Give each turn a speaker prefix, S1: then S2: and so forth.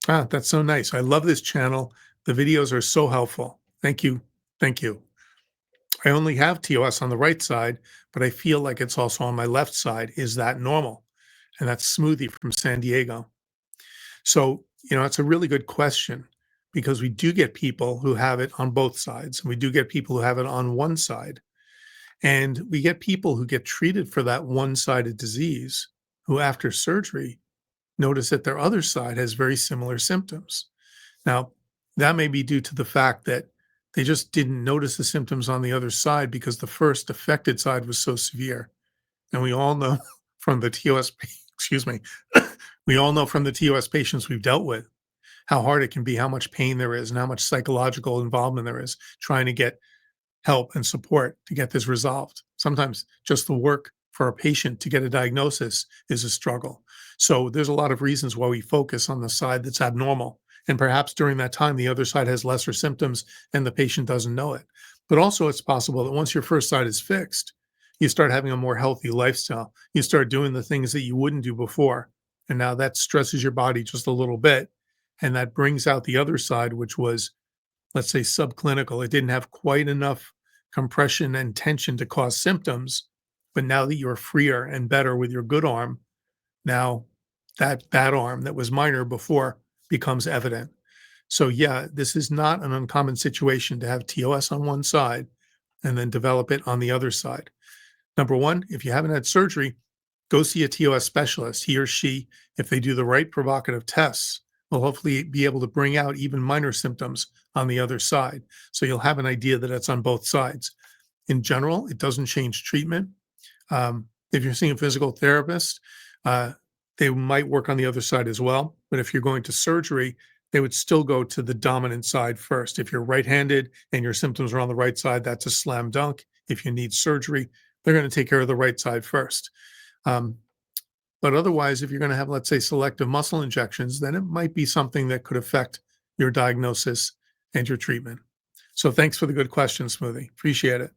S1: Ah, that's so nice. I love this channel. The videos are so helpful. Thank you. Thank you. I only have TOS on the right side, but I feel like it's also on my left side. Is that normal? And that's Smoothie from San Diego. So, it's a really good question because we do get people who have it on both sides, and we do get people who have it on one side. And we get people who get treated for that one sided disease who, after surgery, notice that their other side has very similar symptoms. Now, that may be due to the fact that they just didn't notice the symptoms on the other side because the first affected side was so severe. And we all know from the TOS, excuse me, we all know from the TOS patients we've dealt with how hard it can be, how much pain there is, and how much psychological involvement there is trying to get help and support to get this resolved. Sometimes just the work for a patient to get a diagnosis is a struggle. So there's a lot of reasons why we focus on the side that's abnormal. And perhaps during that time, the other side has lesser symptoms and the patient doesn't know it. But also, it's possible that once your first side is fixed, you start having a more healthy lifestyle. You start doing the things that you wouldn't do before. And now that stresses your body just a little bit. And that brings out the other side, which was, let's say, subclinical. It didn't have quite enough compression and tension to cause symptoms. But now that you're freer and better with your good arm, now that bad arm that was minor before becomes evident. So, yeah, this is not an uncommon situation to have TOS on one side and then develop it on the other side. Number one, if you haven't had surgery, go see a TOS specialist. He or she, if they do the right provocative tests, will hopefully be able to bring out even minor symptoms on the other side. So you'll have an idea that it's on both sides. In general, it doesn't change treatment. If you're seeing a physical therapist, uh, they might work on the other side as well. But if you're going to surgery, they would still go to the dominant side first. If you're right handed and your symptoms are on the right side, that's a slam dunk. If you need surgery, they're going to take care of the right side first. Um, but otherwise, if you're going to have, let's say, selective muscle injections, then it might be something that could affect your diagnosis and your treatment. So thanks for the good question, Smoothie. Appreciate it.